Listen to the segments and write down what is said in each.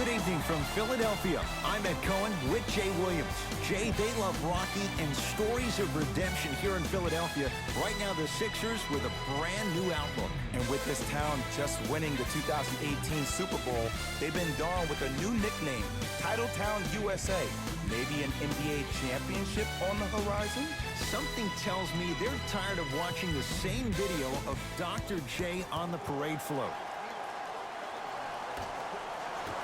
Good evening from Philadelphia. I'm Ed Cohen with Jay Williams. Jay, they love Rocky and stories of redemption here in Philadelphia. Right now, the Sixers with a brand new outlook. And with this town just winning the 2018 Super Bowl, they've been donned with a new nickname, Titletown USA. Maybe an NBA championship on the horizon? Something tells me they're tired of watching the same video of Dr. J on the parade float.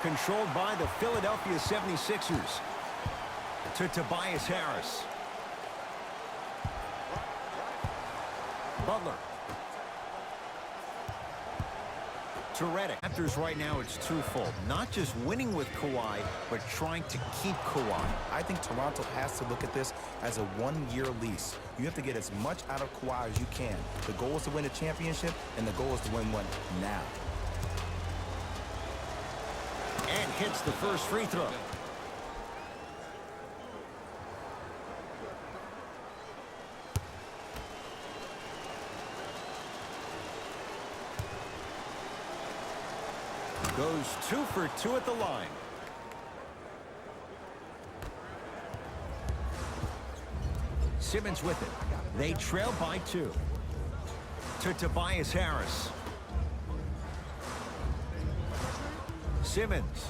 Controlled by the Philadelphia 76ers. To Tobias Harris. Butler. To Redick. Raptors right now, it's twofold. Not just winning with Kawhi, but trying to keep Kawhi. I think Toronto has to look at this as a one-year lease. You have to get as much out of Kawhi as you can. The goal is to win a championship, and the goal is to win one now. And hits the first free throw. Goes 2 for 2 at the line. Simmons with it. They trail by 2. To Tobias Harris. Simmons.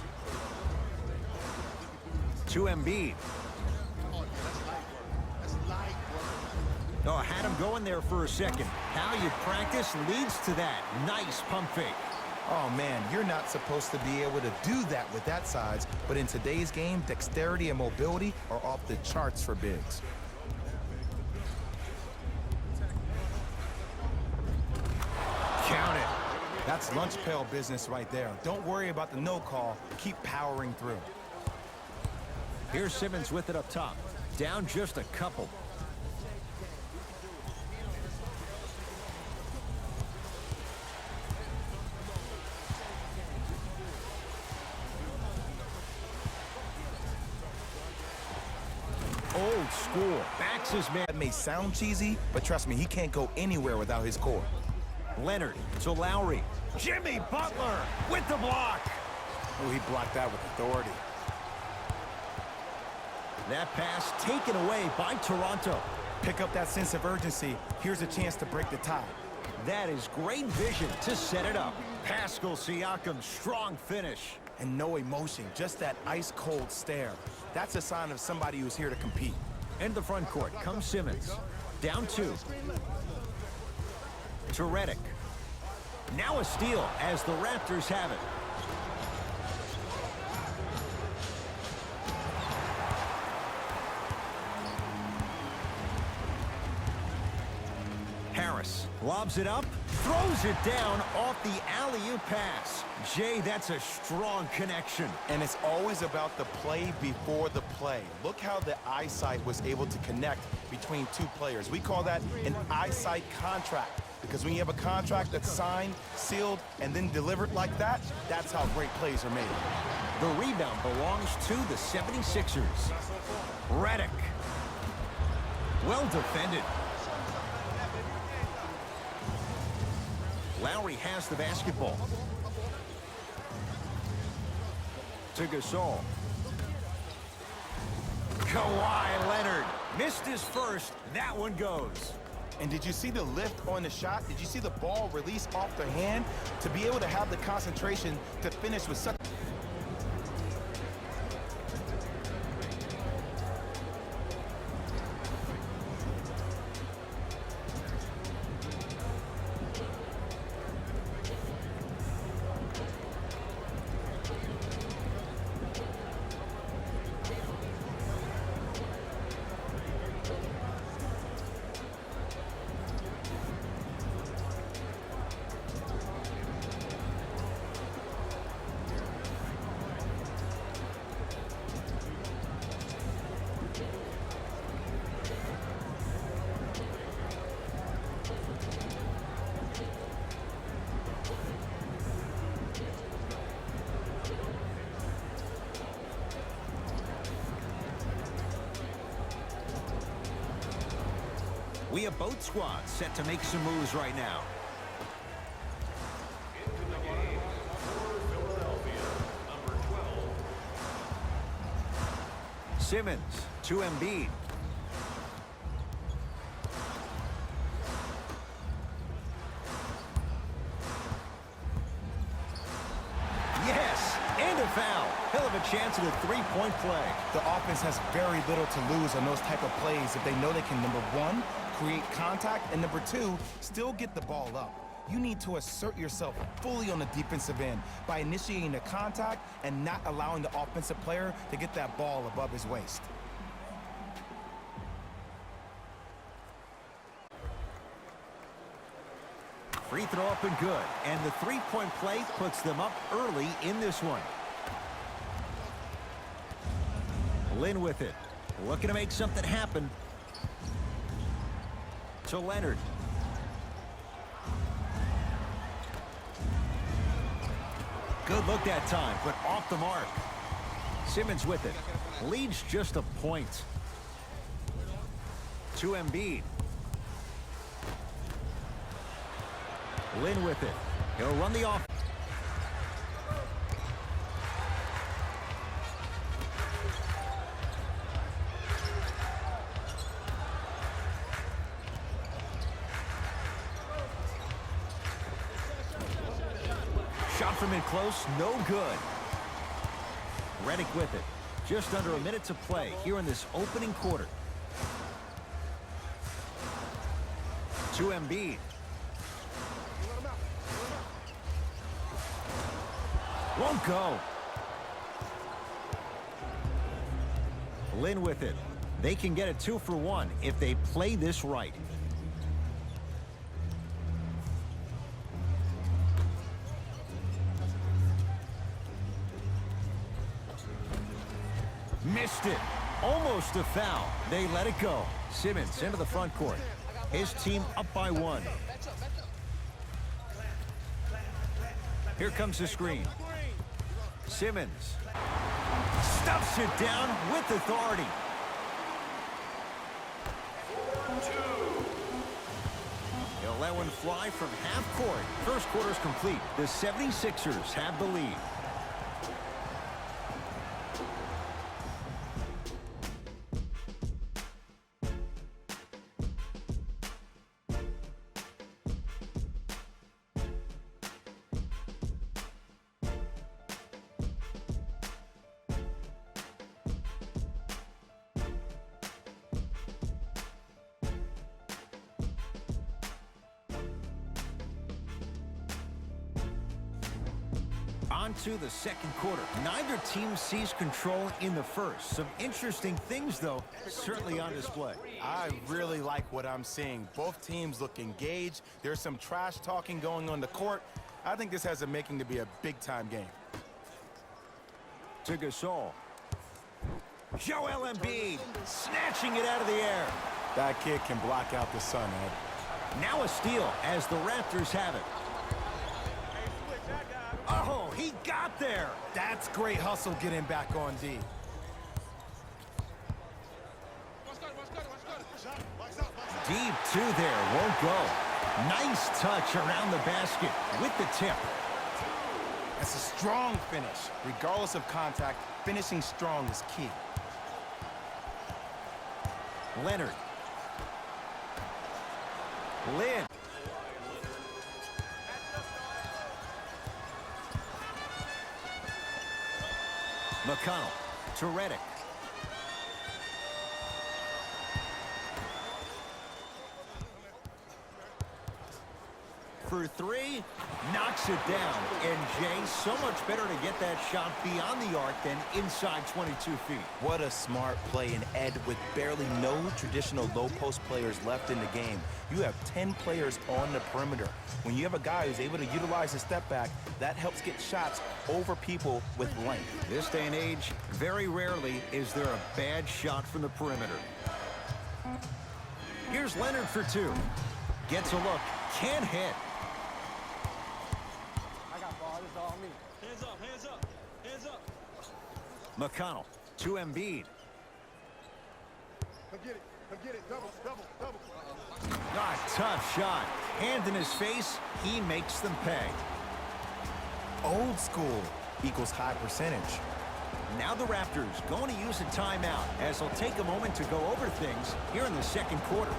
To Embiid. Oh, had him going there for a second. How you practice leads to that. Nice pump fake. Oh, man, you're not supposed to be able to do that with that size, but in today's game, dexterity and mobility are off the charts for bigs. Count it. That's lunch pail business right there. Don't worry about the no call. Keep powering through. Here's Simmons with it up top. Down just a couple. Old school. Backs his man. That may sound cheesy, but trust me, he can't go anywhere without his core. Leonard to Lowry. Jimmy Butler with the block. Oh, he blocked that with authority. That pass taken away by Toronto. Pick up that sense of urgency. Here's a chance to break the tie. That is great vision to set it up. Pascal Siakam, strong finish. And no emotion, just that ice-cold stare. That's a sign of somebody who's here to compete. In the front court comes Simmons. Down 2. To Redick. Now a steal as the Raptors have it. Harris lobs it up, throws it down off the alley-oop pass. Jay, that's a strong connection. And it's always about the play before the play. Look how the eyesight was able to connect between two players. We call that an eyesight contract. Because when you have a contract that's signed, sealed, and then delivered like that, that's how great plays are made. The rebound belongs to the 76ers. Redick. Well defended. Lowry has the basketball. To Gasol. Kawhi Leonard missed his first. That one goes. And did you see the lift on the shot? Did you see the ball release off their hand? To be able to have the concentration to finish with such... We have both squads set to make some moves right now. Into the game for Philadelphia, number 12. Simmons to Embiid. Yes, and a foul. He'll have a chance at a three-point play. The offense has very little to lose on those type of plays if they know they can, number one, create contact, and number two, still get the ball up. You need to assert yourself fully on the defensive end by initiating the contact and not allowing the offensive player to get that ball above his waist. Free throw up and good. And the three-point play puts them up early in this one. Lynn with it. Looking to make something happen. To Leonard. Good look that time, but off the mark. Simmons with it. Leads just a point. To Embiid. Lynn with it. He'll run the off. Shot from in close, no good. Redick with it. Just under a minute to play here in this opening quarter. To Embiid. Won't go. Lynn with it. They can get a 2-for-1 if they play this right. Missed it. Almost a foul. They let it go. Simmons into the front court. His team up by 1. Here comes the screen. Simmons stuffs it down with authority. He'll let one fly from half court. First quarter's complete. The 76ers have the lead. On to the second quarter. Neither team sees control in the first. Some interesting things, though, certainly on display. I really like what I'm seeing. Both teams look engaged. There's some trash talking going on the court. I think this has a making to be a big-time game. To Gasol. Joel Embiid snatching it out of the air. That kid can block out the sun, Ed. Now a steal as the Raptors have it. Oh, he got there. That's great hustle getting back on D. Deep two there, won't go. Nice touch around the basket with the tip. That's a strong finish. Regardless of contact, finishing strong is key. Leonard. Lynn. McConnell to Redick. For three, knocks it down. And Jay, so much better to get that shot beyond the arc than inside 22 feet. What a smart play, and Ed, with barely no traditional low post players left in the game, you have 10 players on the perimeter. When you have a guy who's able to utilize a step back, that helps get shots over people with length. This day and age, very rarely is there a bad shot from the perimeter. Here's Leonard for two. Gets a look, can't hit. Hands up, hands up, hands up. McConnell to Embiid. Come get it. Come get it. Double, double, double. Ah, tough shot. Hand in his face, he makes them pay. Old school equals high percentage. Now the Raptors going to use a timeout as they'll take a moment to go over things here in the second quarter. Look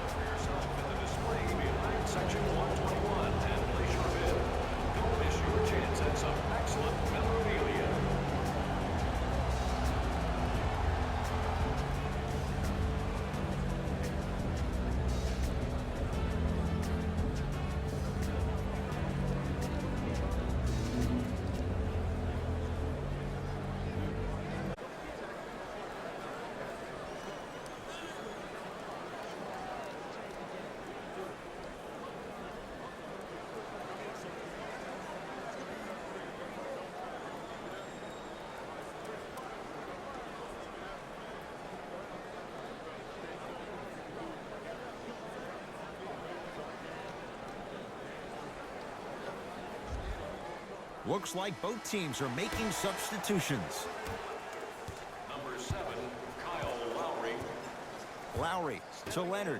for yourself in the display behind section 121 and place your bid. Don't miss your chance at some excellent memorabilia. Looks like both teams are making substitutions. Number 7, Kyle Lowry. Lowry to Leonard.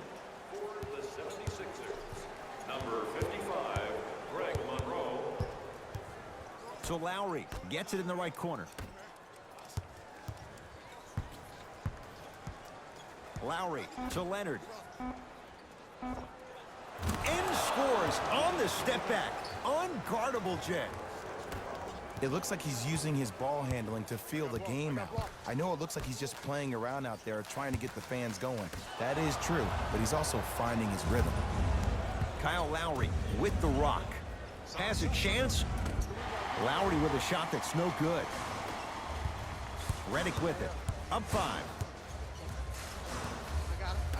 For the 76ers. Number 55, Greg Monroe. To Lowry. Gets it in the right corner. Lowry to Leonard. And scores on the step back. Unguardable, Jay. It looks like he's using his ball handling to feel the game out. I know it looks like he's just playing around out there trying to get the fans going. That is true, but he's also finding his rhythm. Kyle Lowry with the rock. Has a chance. Lowry with a shot that's no good. Redick with it. Up 5.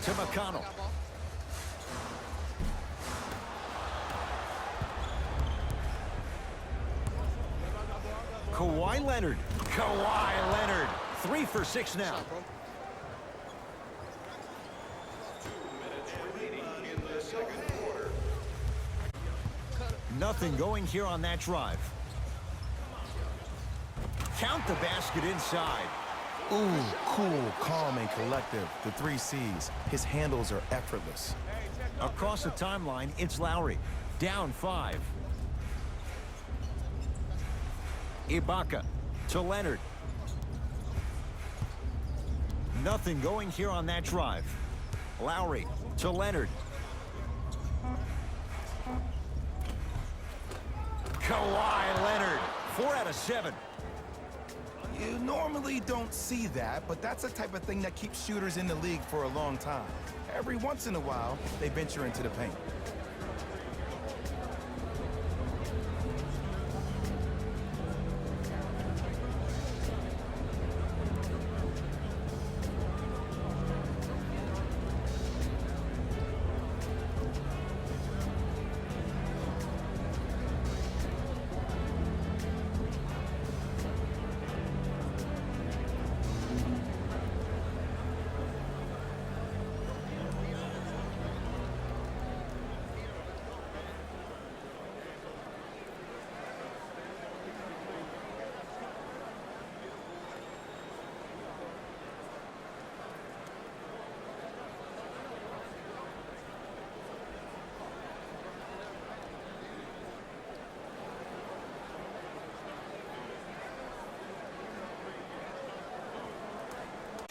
To McConnell. Kawhi Leonard. Kawhi Leonard. 3 for 6 now. 2 minutes remaining in the second quarter. Nothing going here on that drive. Count the basket inside. Ooh, cool, calm, and collective. The 3 C's. His handles are effortless. Across the timeline, it's Lowry. Down 5. Ibaka to Leonard. Nothing going here on that drive. Lowry to Leonard. Kawhi Leonard. 4 out of 7. You normally don't see that, but that's the type of thing that keeps shooters in the league for a long time. Every once in a while, they venture into the paint.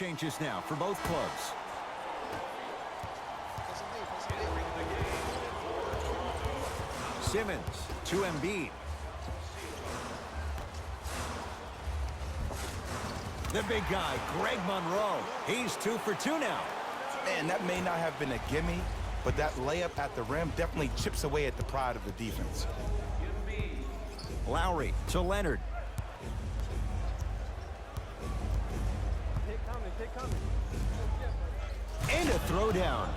Changes now for both clubs. Simmons to Embiid. The big guy, Greg Monroe. He's 2 for 2 now. Man, that may not have been a gimme, but that layup at the rim definitely chips away at the pride of the defense. Lowry to Leonard. And a throwdown.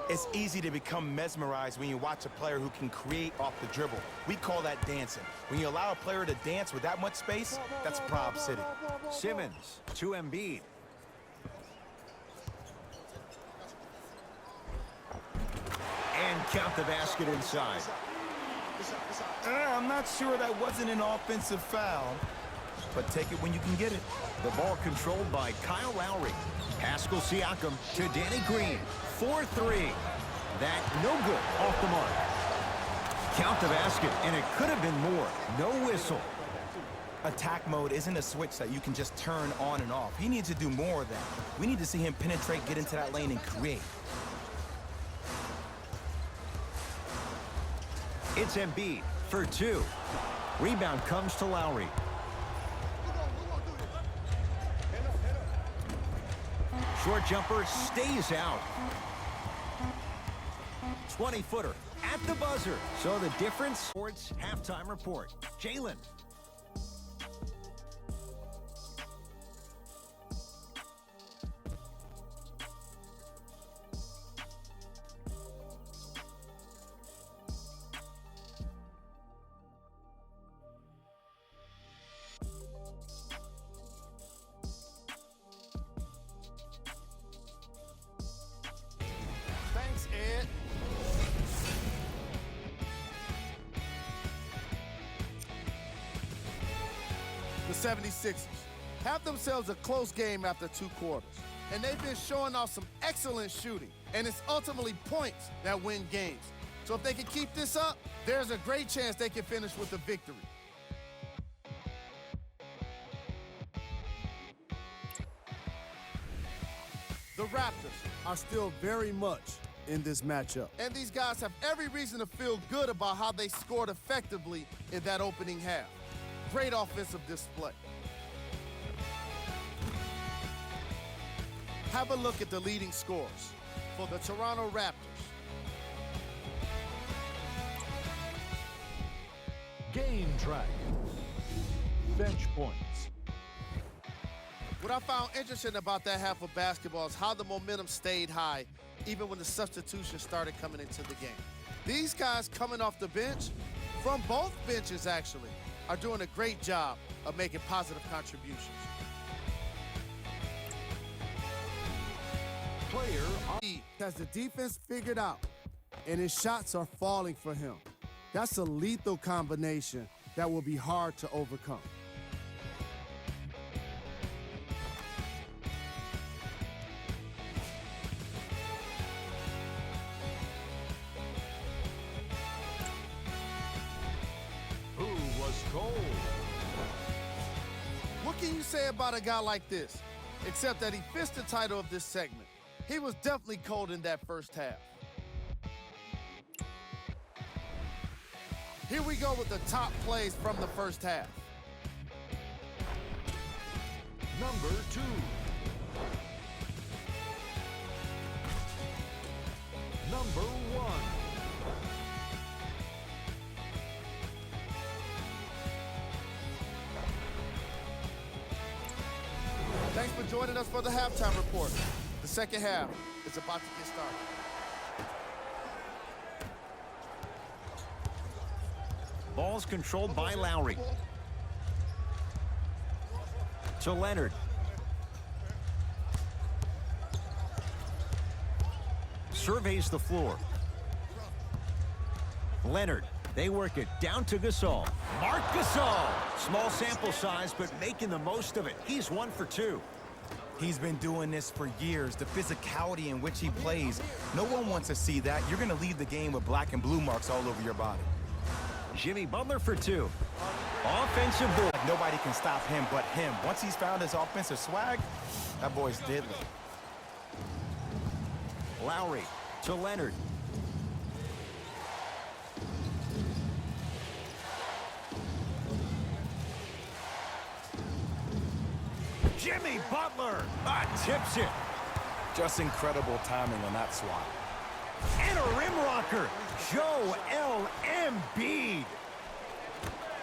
It's easy to become mesmerized when you watch a player who can create off the dribble. We call that dancing. When you allow a player to dance with that much space, that's Prob City. Simmons to Embiid. And count the basket inside. I'm not sure that wasn't an offensive foul. but take it when you can get it. The ball controlled by Kyle Lowry. Pascal Siakam to Danny Green. 4-3. That no good off the mark. Count the basket, and it could have been more. No whistle. Attack mode isn't a switch that you can just turn on and off. He needs to do more of that. We need to see him penetrate, get into that lane, and create. It's Embiid for 2. Rebound comes to Lowry. Short jumper stays out. 20-footer at the buzzer. So the difference. Sports halftime report. Jalen. Thanks, Ed. The 76ers have themselves a close game after 2 quarters, and they've been showing off some excellent shooting, and it's ultimately points that win games. So if they can keep this up, there's a great chance they can finish with a victory. The Raptors are still very much in this matchup. And these guys have every reason to feel good about how they scored effectively in that opening half. Great offensive display. Have a look at the leading scores for the Toronto Raptors. Game track. Bench points. What I found interesting about that half of basketball is how the momentum stayed high even when the substitutions started coming into the game. These guys coming off the bench, from both benches actually, are doing a great job of making positive contributions. Player on. He has the defense figured out, and his shots are falling for him. That's a lethal combination that will be hard to overcome. Who was cold? What can you say about a guy like this? Except that he fits the title of this segment. He was definitely cold in that first half. Here we go with the top plays from the first half. Number 2. Number 1. Thanks for joining us for the halftime report. The second half is about to get started. Ball's controlled by Lowry. To Leonard. Surveys the floor. Leonard. They work it down to Gasol. Marc Gasol. Small sample size, but making the most of it. He's 1 for 2. He's been doing this for years. The physicality in which he plays, no one wants to see that. You're going to leave the game with black and blue marks all over your body. Jimmy Butler for 2. Offensive board. Nobody can stop him but him. Once he's found his offensive swag, that boy's deadly. Lowry to Leonard. Jimmy Butler tips it. Just incredible timing on that swat. And a rim rocker. Joel Embiid.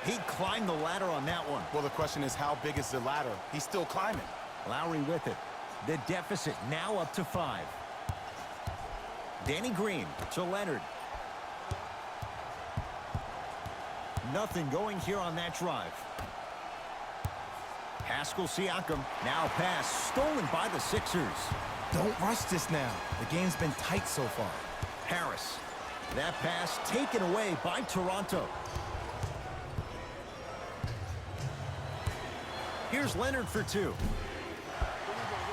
He climbed the ladder on that one. Well, the question is, how big is the ladder? He's still climbing. Lowry with it. The deficit now up to 5. Danny Green to Leonard. Nothing going here on that drive. Pascal Siakam, now pass stolen by the Sixers. Don't rush this now. The game's been tight so far. Harris. That pass taken away by Toronto. Here's Leonard for two.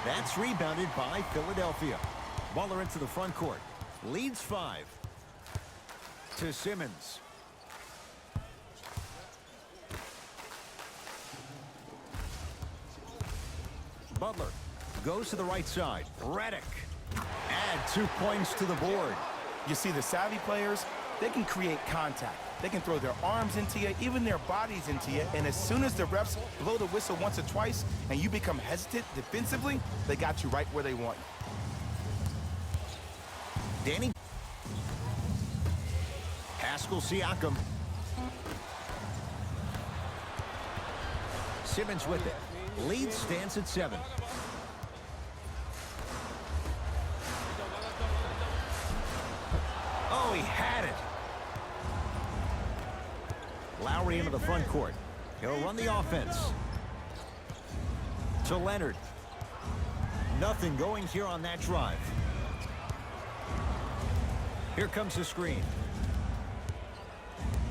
That's rebounded by Philadelphia. Butler into the front court. Leads 5. To Simmons. Butler goes to the right side. Redick. Add 2 points to the board. You see, the savvy players, they can create contact. They can throw their arms into you, even their bodies into you, and as soon as the refs blow the whistle once or twice and you become hesitant defensively, they got you right where they want you. Danny. Pascal Siakam. Simmons with it. Lead stands at 7. Oh, he had it. Lowry into the front court. He'll run the offense. To Leonard. Nothing going here on that drive. Here comes the screen.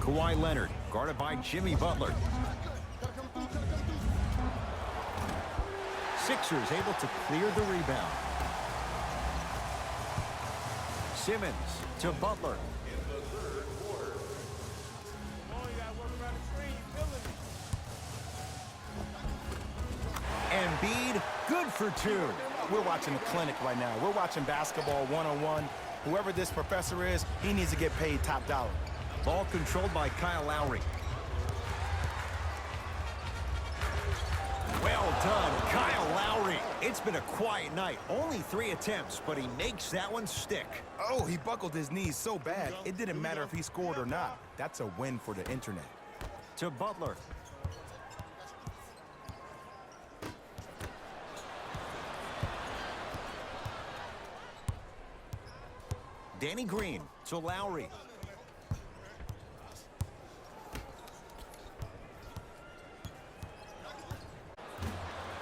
Kawhi Leonard, guarded by Jimmy Butler. Sixers able to clear the rebound. Simmons to Butler. Embiid, good for 2. We're watching a clinic right now. We're watching basketball one-on-one. Whoever this professor is, he needs to get paid top dollar. Ball controlled by Kyle Lowry. Well done, Kyle Lowry. It's been a quiet night. Only 3 attempts, but he makes that one stick. Oh, he buckled his knees so bad, it didn't matter if he scored or not. That's a win for the internet. To Butler. Danny Green to Lowry.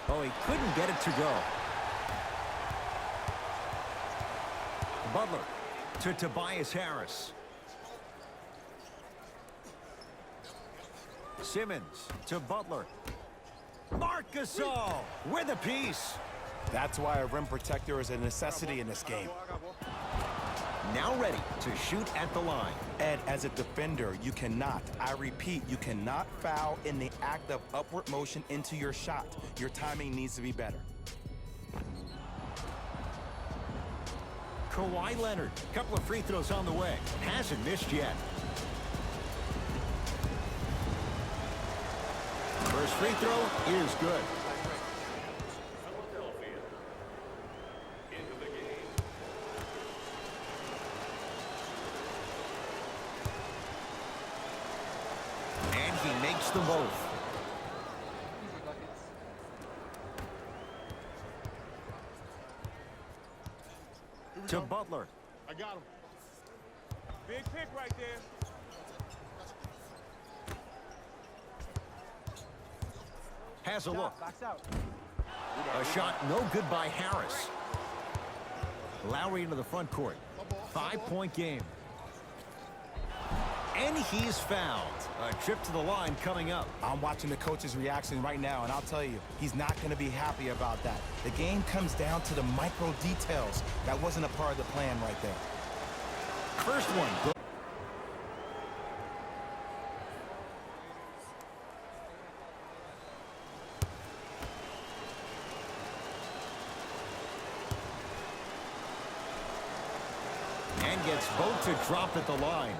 Oh, he couldn't get it to go. Butler to Tobias Harris. Simmons to Butler. Marc Gasol with a piece. That's why a rim protector is a necessity in this game. Now ready to shoot at the line. Ed, as a defender, you cannot, I repeat, you cannot foul in the act of upward motion into your shot. Your timing needs to be better. Kawhi Leonard, couple of free throws on the way. Hasn't missed yet. First free throw is good. Philadelphia into the game. And he makes them both. To Butler. I got him. Big pick right there. Has a look. Box out. A shot no good by Harris. Lowry into the front court. 5-point game. And he's fouled. A trip to the line coming up. I'm watching the coach's reaction right now, and I'll tell you, he's not going to be happy about that. The game comes down to the micro details. That wasn't a part of the plan right there. First one. And gets both to drop at the line.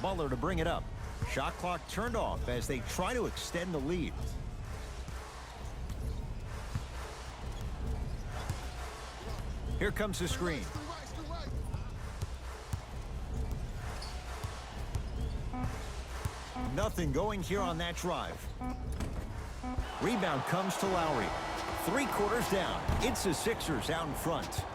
Butler to bring it up. Shot clock turned off as they try to extend the lead. Here comes the screen. Nothing going here on that drive. Rebound comes to Lowry. 3 quarters down. It's the Sixers out in front.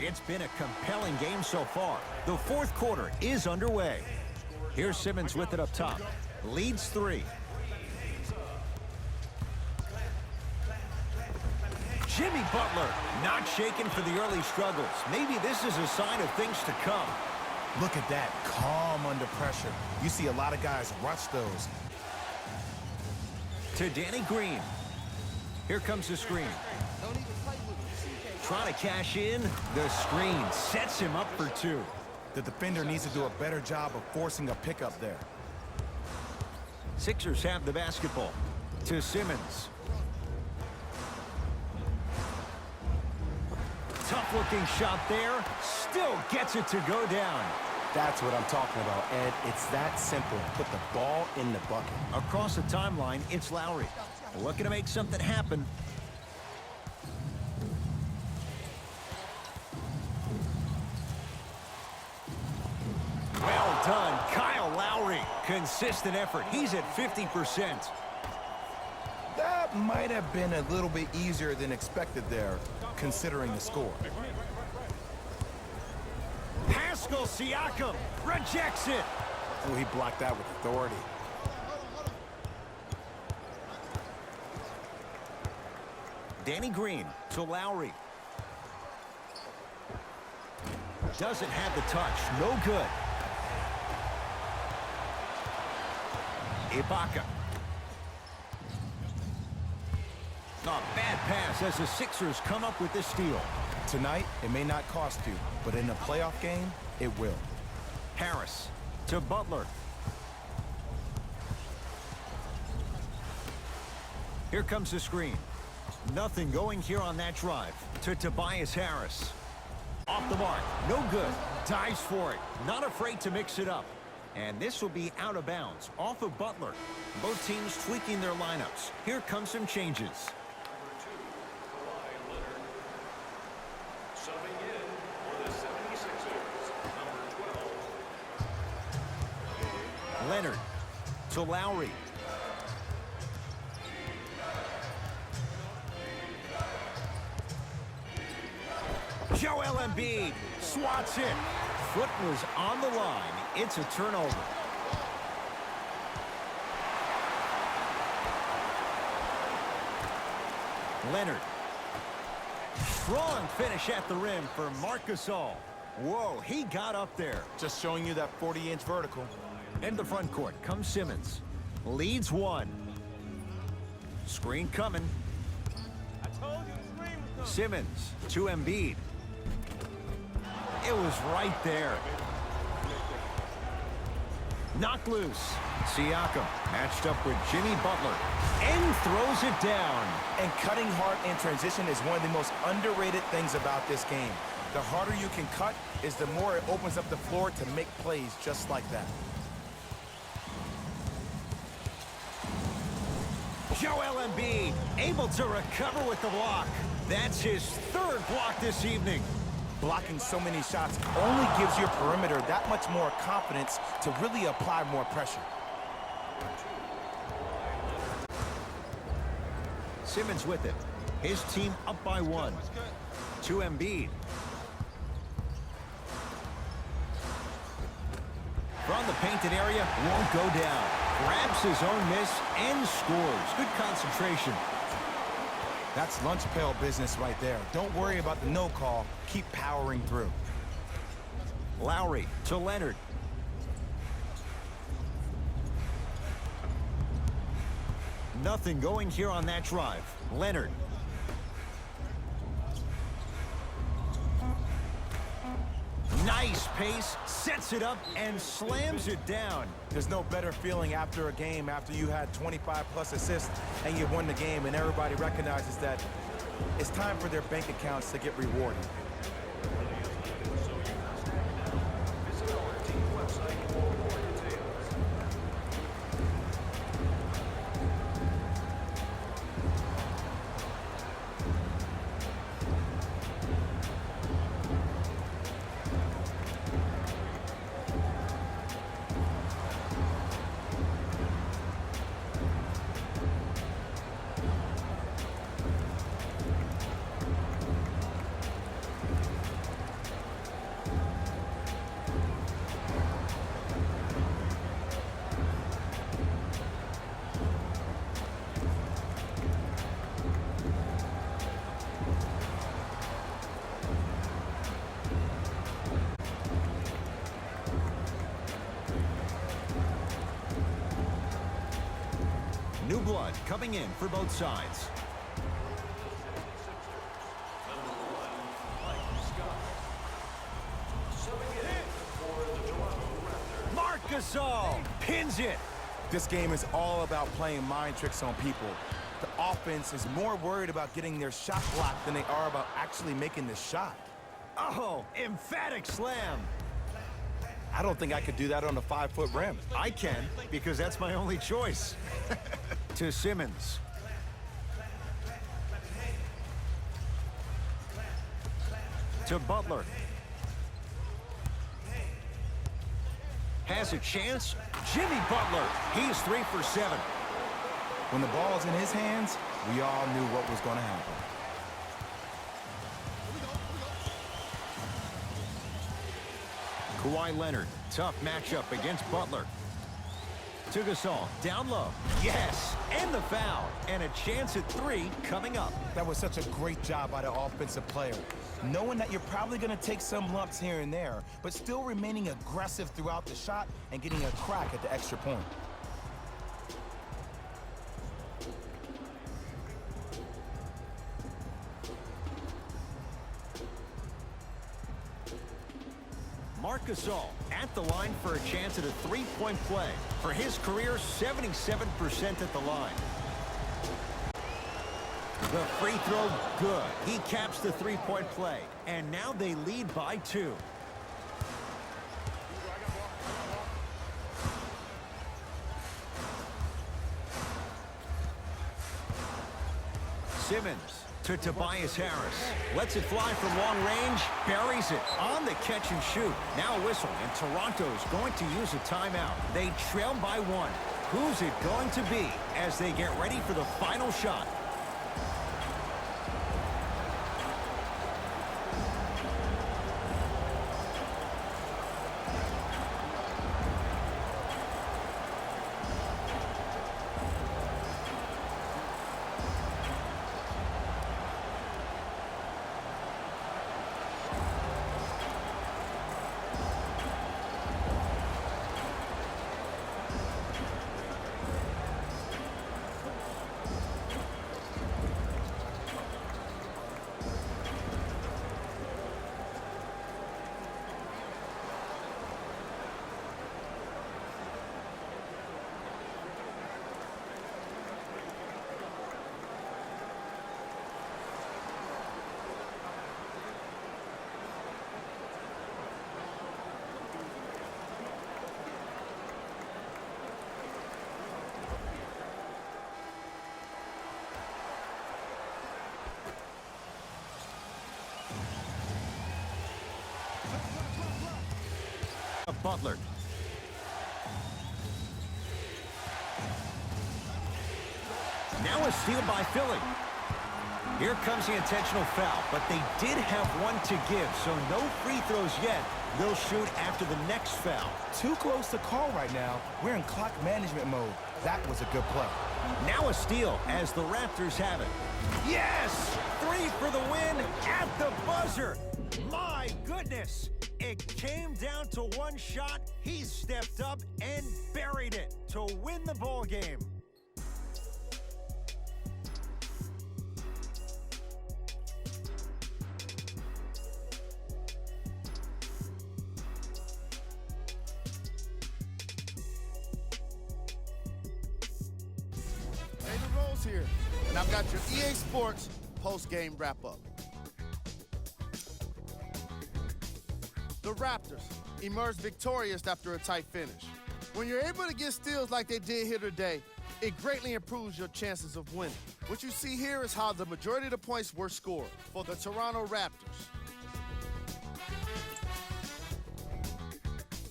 It's been a compelling game so far. The fourth quarter is underway. Here's Simmons with it up top. Leads 3. Jimmy Butler not shaken for the early struggles. Maybe this is a sign of things to come. Look at that, calm under pressure. You see a lot of guys rush those. To Danny Green. Here comes the screen. Trying to cash in. The screen sets him up for 2. The defender needs to do a better job of forcing a pickup there. Sixers have the basketball. To Simmons. Tough-looking shot there. Still gets it to go down. That's what I'm talking about, Ed. It's that simple. Put the ball in the bucket. Across the timeline, it's Lowry. Looking to make something happen. Well done, Kyle Lowry. Consistent effort. He's at 50%. That might have been a little bit easier than expected there, considering the score. Pascal Siakam rejects it. Oh, he blocked that with authority. Danny Green to Lowry. Doesn't have the touch. No good. Ibaka. A bad pass as the Sixers come up with this steal. Tonight, it may not cost you, but in a playoff game, it will. Harris to Butler. Here comes the screen. Nothing going here on that drive. To Tobias Harris. Off the mark. No good. Dives for it. Not afraid to mix it up. And this will be out of bounds. Off of Butler. Both teams tweaking their lineups. Here come some changes. Subbing in for the 76ers, number 12. Leonard to Lowry. Joel Embiid swats it. Foot was on the line. It's a turnover. Leonard. Strong finish at the rim for Marc Gasol. Whoa, he got up there. Just showing you that 40-inch vertical. In the front court comes Simmons. Leads 1. Screen coming. I told you the screen was coming. Simmons to Embiid. It was right there. Knocked loose. Siakam matched up with Jimmy Butler and throws it down. And cutting hard in transition is one of the most underrated things about this game. The harder you can cut is the more it opens up the floor to make plays just like that. Joel Embiid able to recover with the block. That's his 3rd block this evening. Blocking so many shots only gives your perimeter that much more confidence to really apply more pressure. Simmons with it. His team up by 1. To Embiid. From the painted area, won't go down. Grabs his own miss and scores. Good concentration. That's lunch pail business right there. Don't worry about the no call. Keep powering through. Lowry to Leonard. Nothing going here on that drive. Leonard. Nice pace, sets it up and slams it down. There's no better feeling after a game after you had 25+ assists and you won the game and everybody recognizes that it's time for their bank accounts to get rewarded. Visit our team website for more details. coming in for both sides. Marc Gasol pins it. This game is all about playing mind tricks on people. The offense is more worried about getting their shot blocked than they are about actually making the shot. Oh, emphatic slam. I don't think I could do that on a 5-foot rim. I can, because that's my only choice. To Simmons. To Butler. Has a chance. Jimmy Butler. He's 3 for 7. When the ball's in his hands, we all knew what was going to happen. Kawhi Leonard, tough matchup against Butler. To Gasol, down low. Yes, and the foul. And a chance at 3 coming up. That was such a great job by the offensive player. Knowing that you're probably going to take some lumps here and there, but still remaining aggressive throughout the shot and getting a crack at the extra point. Marc Gasol at the line for a chance at a 3-point play. For his career, 77% at the line. The free throw, good. He caps the 3-point play. And now they lead by 2. Simmons to Tobias Harris. Lets it fly from long range. Buries it on the catch and shoot. Now a whistle, and Toronto's going to use a timeout. They trail by 1. Who's it going to be as they get ready for the final shot? Butler. Now a steal by Philly. Here comes the intentional foul, but they did have one to give, so no free throws yet. They'll shoot after the next foul. Too close to call right now. We're in clock management mode. That was a good play. Now a steal as the Raptors have it. Yes! 3 for the win at the buzzer. My goodness! It came down to one shot. He stepped up and buried it to win the ball game. David Rose here, and I've got your EA Sports post-game wrap-up. The Raptors emerged victorious after a tight finish. When you're able to get steals like they did here today, it greatly improves your chances of winning. What you see here is how the majority of the points were scored for the Toronto Raptors.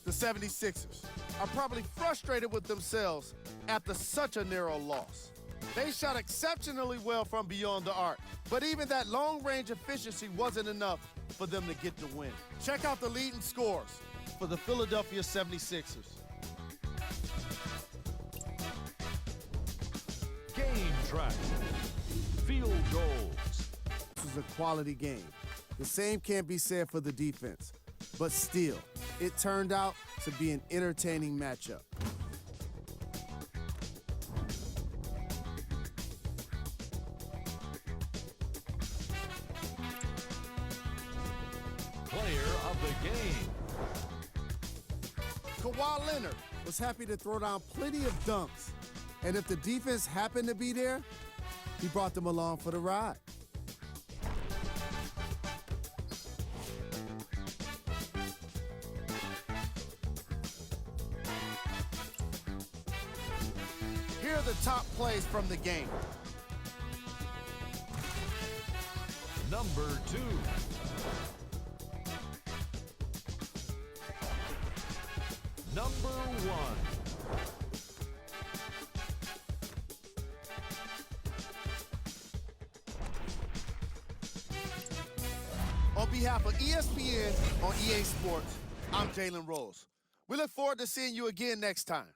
The 76ers are probably frustrated with themselves after such a narrow loss. They shot exceptionally well from beyond the arc, but even that long-range efficiency wasn't enough for them to get the win. Check out the leading scores for the Philadelphia 76ers. Game track. Field goals. This was a quality game. The same can't be said for the defense, but still, it turned out to be an entertaining matchup. player of the game. Kawhi Leonard was happy to throw down plenty of dunks. And if the defense happened to be there, he brought them along for the ride. Here are the top plays from the game. Number 2. Number 1. On behalf of ESPN on EA Sports, I'm Jalen Rose. We look forward to seeing you again next time.